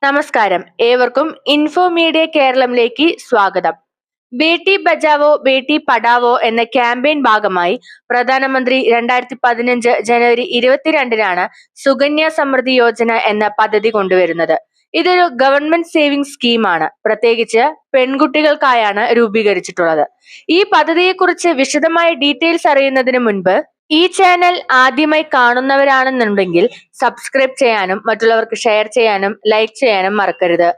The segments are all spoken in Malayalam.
നമസ്കാരം. ഏവർക്കും ഇൻഫോ മീഡിയ കേരളത്തിലേക്ക് സ്വാഗതം. ബേട്ടി ബച്ചാവോ ബേട്ടി പഠാവോ എന്ന ക്യാമ്പയിൻ ഭാഗമായി പ്രധാനമന്ത്രി 2015 ജനുവരി 22-നാണ് സുകന്യ സമൃദ്ധി യോജന എന്ന പദ്ധതി കൊണ്ടുവരുന്നത്. ഇതൊരു ഗവൺമെന്റ് സേവിംഗ് സ്കീമാണ്. പ്രത്യേകിച്ച് പെൺകുട്ടികൾക്കായാണ് രൂപീകരിച്ചിട്ടുള്ളത്. ഈ പദ്ധതിയെക്കുറിച്ച് വിശദമായ ഡീറ്റെയിൽസ് അറിയുന്നതിന് മുൻപ് ഈ ചാനൽ ആദ്യമായി കാണുന്നവരാണെന്നുണ്ടെങ്കിൽ സബ്സ്ക്രൈബ് ചെയ്യാനും മറ്റുള്ളവർക്ക് ഷെയർ ചെയ്യാനും ലൈക്ക് ചെയ്യാനും മറക്കരുത്.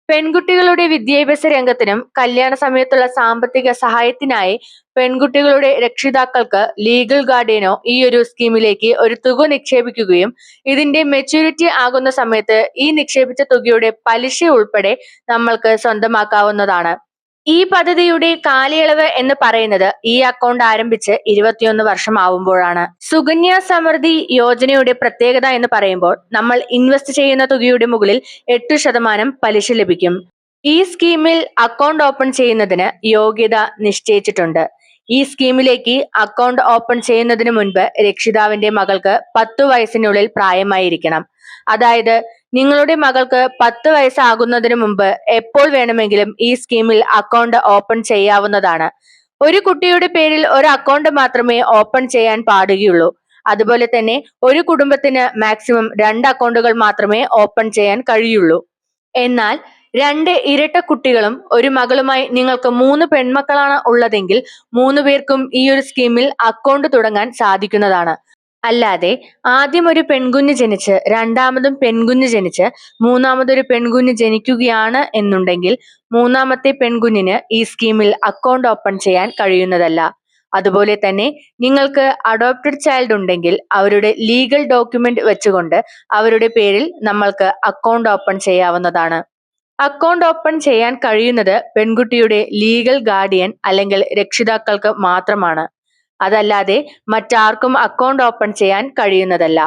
പെൺകുട്ടികളുടെ വിദ്യാഭ്യാസ രംഗത്തിനും കല്യാണ സമയത്തുള്ള സാമ്പത്തിക സഹായത്തിനായി പെൺകുട്ടികളുടെ രക്ഷിതാക്കൾക്ക് ലീഗൽ ഗാർഡിയനോ ഈ ഒരു സ്കീമിലേക്ക് ഒരു തുക നിക്ഷേപിക്കുകയും ഇതിന്റെ മെച്യൂരിറ്റി ആകുന്ന സമയത്ത് ഈ നിക്ഷേപിച്ച തുകയുടെ പലിശ ഉൾപ്പെടെ നമ്മൾക്ക് സ്വന്തമാക്കാവുന്നതാണ്. ഈ പദ്ധതിയുടെ കാലയളവ് എന്ന് പറയുന്നത് ഈ അക്കൗണ്ട് ആരംഭിച്ച് 21 വർഷം ആവുമ്പോഴാണ്. സുകന്യ സമൃദ്ധി യോജനയുടെ പ്രത്യേകത എന്ന് പറയുമ്പോൾ നമ്മൾ ഇൻവെസ്റ്റ് ചെയ്യുന്ന തുകയുടെ മുകളിൽ 8% പലിശ ലഭിക്കും. ഈ സ്കീമിൽ അക്കൗണ്ട് ഓപ്പൺ ചെയ്യുന്നതിന് യോഗ്യത നിശ്ചയിച്ചിട്ടുണ്ട്. ഈ സ്കീമിലേക്ക് അക്കൗണ്ട് ഓപ്പൺ ചെയ്യുന്നതിന് മുൻപ് രക്ഷിതാവിന്റെ മകൾക്ക് 10 വയസ്സിനുള്ളിൽ പ്രായമായിരിക്കണം. അതായത് നിങ്ങളുടെ മകൾക്ക് 10 വയസ്സാകുന്നതിന് മുമ്പ് എപ്പോൾ വേണമെങ്കിലും ഈ സ്കീമിൽ അക്കൗണ്ട് ഓപ്പൺ ചെയ്യാവുന്നതാണ്. ഒരു കുട്ടിയുടെ പേരിൽ ഒരു അക്കൗണ്ട് മാത്രമേ ഓപ്പൺ ചെയ്യാൻ പാടുകയുള്ളൂ. അതുപോലെ തന്നെ ഒരു കുടുംബത്തിന് മാക്സിമം 2 അക്കൗണ്ടുകൾ മാത്രമേ ഓപ്പൺ ചെയ്യാൻ കഴിയുള്ളൂ. എന്നാൽ 2 ഇരട്ട കുട്ടികളും ഒരു മകളുമായി നിങ്ങൾക്ക് 3 പെൺമക്കളാണ് ഉള്ളതെങ്കിൽ 3 പേർക്കും ഈ ഒരു സ്കീമിൽ അക്കൗണ്ട് തുടങ്ങാൻ സാധിക്കുന്നതാണ്. അല്ലാതെ ആദ്യം ഒരു പെൺകുഞ്ഞ് ജനിച്ച് രണ്ടാമതും പെൺകുഞ്ഞ് ജനിച്ച് മൂന്നാമതൊരു പെൺകുഞ്ഞ് ജനിക്കുകയാണ് എന്നുണ്ടെങ്കിൽ മൂന്നാമത്തെ പെൺകുഞ്ഞിന് ഈ സ്കീമിൽ അക്കൗണ്ട് ഓപ്പൺ ചെയ്യാൻ കഴിയുന്നതല്ല. അതുപോലെ തന്നെ നിങ്ങൾക്ക് അഡോപ്റ്റഡ് ചൈൽഡ് ഉണ്ടെങ്കിൽ അവരുടെ ലീഗൽ ഡോക്യുമെന്റ് വെച്ചുകൊണ്ട് അവരുടെ പേരിൽ നമ്മൾക്ക് അക്കൗണ്ട് ഓപ്പൺ ചെയ്യാവുന്നതാണ്. അക്കൗണ്ട് ഓപ്പൺ ചെയ്യാൻ കഴിയുന്നത് പെൺകുട്ടിയുടെ ലീഗൽ ഗാർഡിയൻ അല്ലെങ്കിൽ രക്ഷിതാക്കൾക്ക് മാത്രമാണ്. അതല്ലാതെ മറ്റാർക്കും അക്കൗണ്ട് ഓപ്പൺ ചെയ്യാൻ കഴിയുന്നതല്ല.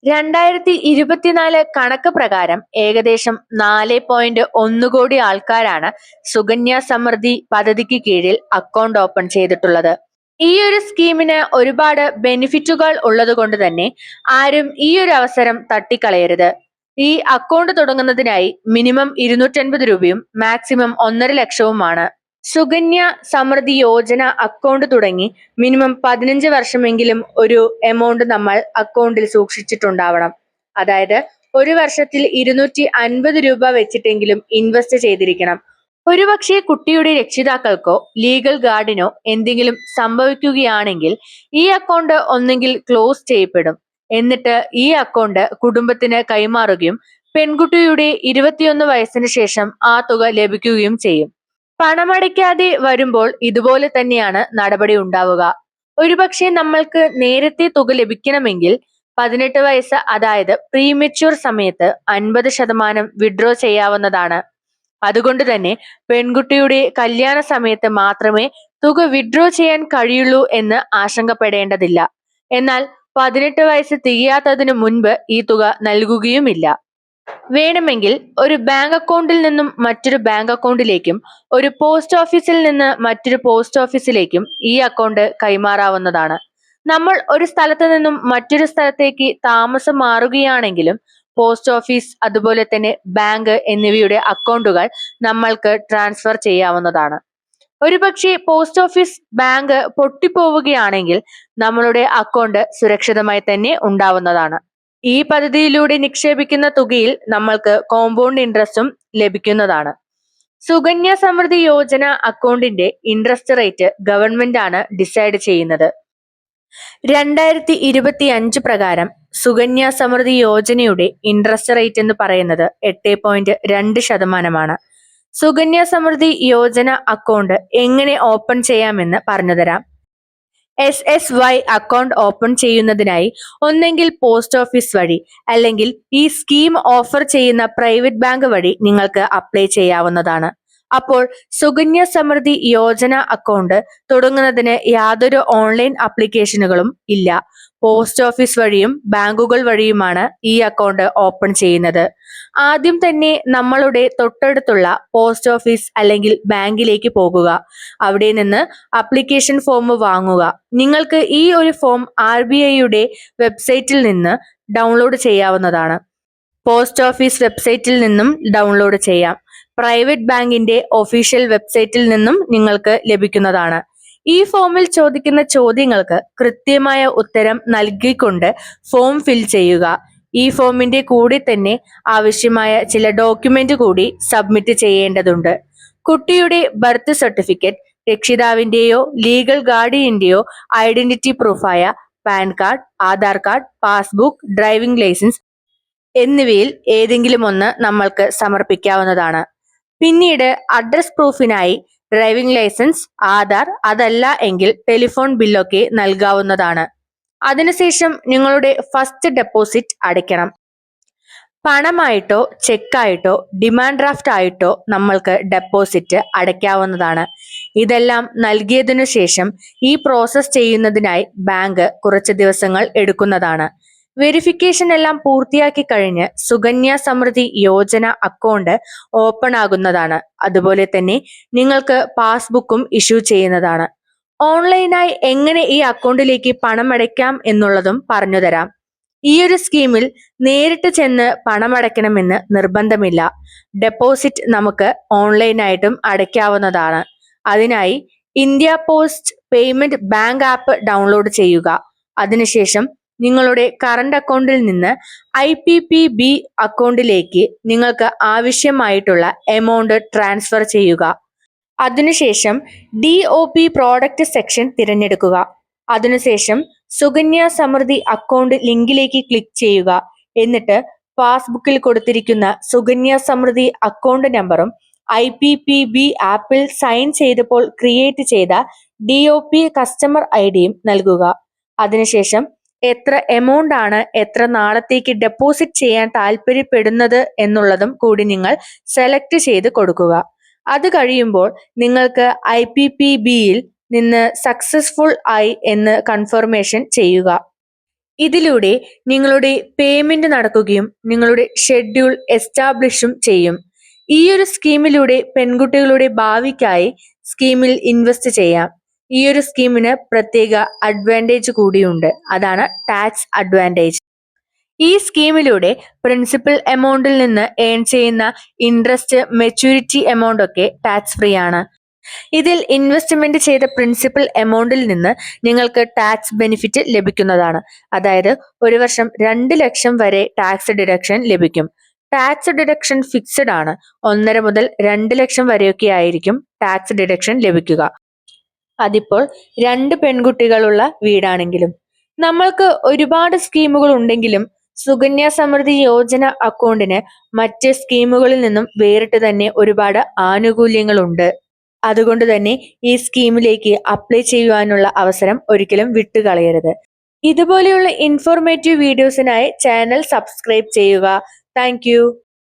2024 കണക്ക് പ്രകാരം ഏകദേശം 4.1 കോടി ആൾക്കാരാണ് സുകന്യ സമൃദ്ധി പദ്ധതിക്ക് കീഴിൽ അക്കൗണ്ട് ഓപ്പൺ ചെയ്തിട്ടുള്ളത്. ഈ ഒരു സ്കീമിന് ഒരുപാട് ബെനിഫിറ്റുകൾ ഉള്ളത് കൊണ്ട് തന്നെ ആരും ഈ ഒരു അവസരം തട്ടിക്കളയരുത്. ഈ അക്കൗണ്ട് തുടങ്ങുന്നതിനായി മിനിമം 250 രൂപയും മാക്സിമം 1.5 ലക്ഷവുമാണ്. സുകന്യ സമൃദ്ധി യോജന അക്കൗണ്ട് തുടങ്ങി മിനിമം 15 വർഷമെങ്കിലും ഒരു എമൗണ്ട് നമ്മൾ അക്കൗണ്ടിൽ സൂക്ഷിച്ചിട്ടുണ്ടാവണം. അതായത് ഒരു വർഷത്തിൽ 250 രൂപ വെച്ചിട്ടെങ്കിലും ഇൻവെസ്റ്റ് ചെയ്തിരിക്കണം. ഒരുപക്ഷെ കുട്ടിയുടെ രക്ഷിതാക്കൾക്കോ ലീഗൽ ഗാർഡിനോ എന്തെങ്കിലും സംഭവിക്കുകയാണെങ്കിൽ ഈ അക്കൗണ്ട് ഒന്നെങ്കിൽ ക്ലോസ് ചെയ്യപ്പെടും. എന്നിട്ട് ഈ അക്കൗണ്ട് കുടുംബത്തിന് കൈമാറുകയും പെൺകുട്ടിയുടെ 21 വയസ്സിന് ശേഷം ആ തുക ലഭിക്കുകയും ചെയ്യും. പണമടയ്ക്കാതെ വരുമ്പോൾ ഇതുപോലെ തന്നെയാണ് നടപടി ഉണ്ടാവുക. ഒരുപക്ഷെ നമ്മൾക്ക് നേരത്തെ തുക ലഭിക്കണമെങ്കിൽ 18 വയസ്സ് അതായത് പ്രീമെച്യൂർ സമയത്ത് 50% വിഡ്രോ ചെയ്യാവുന്നതാണ്. അതുകൊണ്ട് തന്നെ പെൺകുട്ടിയുടെ കല്യാണ സമയത്ത് മാത്രമേ തുക വിഡ്രോ ചെയ്യാൻ കഴിയുള്ളൂ എന്ന് ആശങ്കപ്പെടേണ്ടതില്ല. എന്നാൽ 18 വയസ്സ് തികയാത്തതിനു മുൻപ് ഈ തുക നൽകുകയുമില്ല. വേണമെങ്കിൽ ഒരു ബാങ്ക് അക്കൗണ്ടിൽ നിന്നും മറ്റൊരു ബാങ്ക് അക്കൗണ്ടിലേക്കും ഒരു പോസ്റ്റ് ഓഫീസിൽ നിന്ന് മറ്റൊരു പോസ്റ്റ് ഓഫീസിലേക്കും ഈ അക്കൗണ്ട് കൈമാറാവുന്നതാണ്. നമ്മൾ ഒരു സ്ഥലത്ത് നിന്നും മറ്റൊരു സ്ഥലത്തേക്ക് താമസം മാറുകയാണെങ്കിലും പോസ്റ്റ് ഓഫീസ് അതുപോലെ തന്നെ ബാങ്ക് എന്നിവയുടെ അക്കൗണ്ടുകൾ നമ്മൾക്ക് ട്രാൻസ്ഫർ ചെയ്യാവുന്നതാണ്. ഒരുപക്ഷെ പോസ്റ്റ് ഓഫീസ് ബാങ്ക് പൊട്ടിപ്പോവുകയാണെങ്കിൽ നമ്മളുടെ അക്കൗണ്ട് സുരക്ഷിതമായി തന്നെ ഉണ്ടാവുന്നതാണ്. ഈ പദ്ധതിയിലൂടെ നിക്ഷേപിക്കുന്ന തുകയിൽ നമ്മൾക്ക് കോമ്പൗണ്ട് ഇൻട്രസ്റ്റും ലഭിക്കുന്നതാണ്. സുകന്യ സമൃദ്ധി യോജന അക്കൗണ്ടിന്റെ ഇൻട്രസ്റ്റ് റേറ്റ് ഗവൺമെന്റ് ആണ് ഡിസൈഡ് ചെയ്യുന്നത്. 2025 പ്രകാരം സുകന്യ സമൃദ്ധി യോജനയുടെ ഇൻട്രസ്റ്റ് റേറ്റ് എന്ന് പറയുന്നത് 8.2%. സുകന്യ സമൃദ്ധി യോജന അക്കൗണ്ട് എങ്ങനെ ഓപ്പൺ ചെയ്യാമെന്ന് പറഞ്ഞുതരാം. SSY അക്കൗണ്ട് ഓപ്പൺ ചെയ്യുന്നതിനായി ഒന്നെങ്കിൽ പോസ്റ്റ് ഓഫീസ് വഴി അല്ലെങ്കിൽ ഈ സ്കീം ഓഫർ ചെയ്യുന്ന പ്രൈവറ്റ് ബാങ്ക് വഴി നിങ്ങൾക്ക് അപ്ലൈ ചെയ്യാവുന്നതാണ്. അപ്പോൾ സുകന്യ സമൃദ്ധി യോജന അക്കൗണ്ട് തുടങ്ങുന്നതിന് യാതൊരു ഓൺലൈൻ ആപ്ലിക്കേഷനുകളും ഇല്ല. പോസ്റ്റ് ഓഫീസ് വഴിയും ബാങ്കുകൾ വഴിയുമാണ് ഈ അക്കൗണ്ട് ഓപ്പൺ ചെയ്യുന്നത്. ആദ്യം തന്നെ നമ്മളുടെ തൊട്ടടുത്തുള്ള പോസ്റ്റ് ഓഫീസ് അല്ലെങ്കിൽ ബാങ്കിലേക്ക് പോകുക. അവിടെ നിന്ന് ആപ്ലിക്കേഷൻ ഫോം വാങ്ങുക. നിങ്ങൾക്ക് ഈ ഒരു ഫോം RBIയുടെ വെബ്സൈറ്റിൽ നിന്ന് ഡൗൺലോഡ് ചെയ്യാവുന്നതാണ്. പോസ്റ്റ് ഓഫീസ് വെബ്സൈറ്റിൽ നിന്നും ഡൗൺലോഡ് ചെയ്യാം. പ്രൈവറ്റ് ബാങ്കിന്റെ ഒഫീഷ്യൽ വെബ്സൈറ്റിൽ നിന്നും നിങ്ങൾക്ക് ലഭിക്കുന്നതാണ്. ഈ ഫോമിൽ ചോദിക്കുന്ന ചോദ്യങ്ങൾക്ക് കൃത്യമായ ഉത്തരം നൽകിക്കൊണ്ട് ഫോം ഫിൽ ചെയ്യുക. ഈ ഫോമിന്റെ കൂടെ തന്നെ ആവശ്യമായ ചില ഡോക്യുമെന്റ് കൂടി സബ്മിറ്റ് ചെയ്യേണ്ടതുണ്ട്. കുട്ടിയുടെ ബർത്ത് സർട്ടിഫിക്കറ്റ്, രക്ഷിതാവിന്റെയോ ലീഗൽ ഗാർഡിയന്റെയോ ഐഡന്റിറ്റി പ്രൂഫായ PAN card, Aadhaar card, passbook, driving licence എന്നിവയിൽ ഏതെങ്കിലും ഒന്ന് നമ്മൾക്ക് സമർപ്പിക്കാവുന്നതാണ്. പിന്നീട് അഡ്രസ് പ്രൂഫിനായി ഡ്രൈവിംഗ് ലൈസൻസ്, ആധാർ, അതല്ല എങ്കിൽ ടെലിഫോൺ ബില്ലൊക്കെ നൽകാവുന്നതാണ്. അതിനുശേഷം നിങ്ങളുടെ ഫസ്റ്റ് ഡെപ്പോസിറ്റ് അടയ്ക്കണം. പണമായിട്ടോ ചെക്കായിട്ടോ ഡിമാൻഡ് ഡ്രാഫ്റ്റ് ആയിട്ടോ നമ്മൾക്ക് ഡെപ്പോസിറ്റ് അടയ്ക്കാവുന്നതാണ്. ഇതെല്ലാം നൽകിയതിനു ശേഷം ഈ പ്രോസസ് ചെയ്യുന്നതിനായി ബാങ്ക് കുറച്ച് ദിവസങ്ങൾ എടുക്കുന്നതാണ്. വെരിഫിക്കേഷൻ എല്ലാം പൂർത്തിയാക്കി കഴിഞ്ഞ് സുകന്യ സമൃദ്ധി യോജന അക്കൗണ്ട് ഓപ്പൺ ആകുന്നതാണ്. അതുപോലെ തന്നെ നിങ്ങൾക്ക് പാസ്ബുക്കും ഇഷ്യൂ ചെയ്യുന്നതാണ്. ഓൺലൈനായി എങ്ങനെ ഈ അക്കൗണ്ടിലേക്ക് പണം അടയ്ക്കാം എന്നുള്ളതും പറഞ്ഞുതരാം. ഈ ഒരു സ്കീമിൽ നേരിട്ട് ചെന്ന് പണമടയ്ക്കണമെന്ന് നിർബന്ധമില്ല. ഡെപ്പോസിറ്റ് നമുക്ക് ഓൺലൈനായിട്ടും അടയ്ക്കാവുന്നതാണ്. അതിനായി India post payment bank app download ചെയ്യുക. അതിനുശേഷം നിങ്ങളുടെ കറണ്ട് അക്കൗണ്ടിൽ നിന്ന് IPPB അക്കൗണ്ടിലേക്ക് നിങ്ങൾക്ക് ആവശ്യമായിട്ടുള്ള എമൗണ്ട് ട്രാൻസ്ഫർ ചെയ്യുക. അതിനുശേഷം DOP പ്രോഡക്റ്റ് സെക്ഷൻ തിരഞ്ഞെടുക്കുക. അതിനുശേഷം സുകന്യ സമൃദ്ധി അക്കൗണ്ട് ലിങ്കിലേക്ക് ക്ലിക്ക് ചെയ്യുക. എന്നിട്ട് പാസ്ബുക്കിൽ കൊടുത്തിരിക്കുന്ന സുകന്യ സമൃദ്ധി അക്കൗണ്ട് നമ്പറും IPPB ആപ്പിൽ സൈൻ ചെയ്തപ്പോൾ ക്രിയേറ്റ് ചെയ്ത DOP കസ്റ്റമർ IDയും നൽകുക. അതിനുശേഷം എത്ര എമൗണ്ട് ആണ് എത്ര നാളത്തേക്ക് ഡെപ്പോസിറ്റ് ചെയ്യാൻ താല്പര്യപ്പെടുന്നത് എന്നുള്ളതും കൂടി നിങ്ങൾ സെലക്ട് ചെയ്ത് കൊടുക്കുക. അത് കഴിയുമ്പോൾ നിങ്ങൾക്ക് IPPBയിൽ നിന്ന് സക്സസ്ഫുൾ ആയി എന്ന് കൺഫർമേഷൻ ചെയ്യുക. ഇതിലൂടെ നിങ്ങളുടെ പേയ്മെന്റ് നടക്കുകയും നിങ്ങളുടെ ഷെഡ്യൂൾ എസ്റ്റാബ്ലിഷും ചെയ്യും. ഈ ഒരു സ്കീമിലൂടെ പെൺകുട്ടികളുടെ ഭാവിക്കായി സ്കീമിൽ ഇൻവെസ്റ്റ് ചെയ്യാം. ഈ ഒരു സ്കീമിന് പ്രത്യേക അഡ്വാൻറ്റേജ് കൂടിയുണ്ട്. അതാണ് ടാക്സ് അഡ്വാൻറ്റേജ്. ഈ സ്കീമിലൂടെ പ്രിൻസിപ്പൽ എമൗണ്ടിൽ നിന്ന് ഏൺ ചെയ്യുന്ന ഇൻട്രസ്റ്റ്, മെച്യൂരിറ്റി എമൗണ്ട് ഒക്കെ ടാക്സ് ഫ്രീ ആണ്. ഇതിൽ ഇൻവെസ്റ്റ്മെന്റ് ചെയ്ത പ്രിൻസിപ്പൽ എമൗണ്ടിൽ നിന്ന് നിങ്ങൾക്ക് ടാക്സ് ബെനിഫിറ്റ് ലഭിക്കുന്നതാണ്. അതായത് ഒരു വർഷം 2 ലക്ഷം വരെ ടാക്സ് ഡിഡക്ഷൻ ലഭിക്കും. ടാക്സ് ഡിഡക്ഷൻ ഫിക്സഡ് ആണ്. 1.5 മുതൽ 2 ലക്ഷം വരെയൊക്കെ ആയിരിക്കും ടാക്സ് ഡിഡക്ഷൻ ലഭിക്കുക. അതിപ്പോൾ 2 പെൺകുട്ടികളുള്ള വീടാണെങ്കിലും. നമ്മൾക്ക് ഒരുപാട് സ്കീമുകൾ ഉണ്ടെങ്കിലും സുകന്യ സമൃദ്ധി യോജന അക്കൗണ്ടിന് മറ്റ് സ്കീമുകളിൽ നിന്നും വേറിട്ട് തന്നെ ഒരുപാട് ആനുകൂല്യങ്ങളുണ്ട്. അതുകൊണ്ട് തന്നെ ഈ സ്കീമിലേക്ക് അപ്ലൈ ചെയ്യുവാനുള്ള അവസരം ഒരിക്കലും വിട്ടുകളയരുത്. ഇതുപോലെയുള്ള ഇൻഫോർമേറ്റീവ് വീഡിയോസിനായി ചാനൽ സബ്സ്ക്രൈബ് ചെയ്യുക. താങ്ക്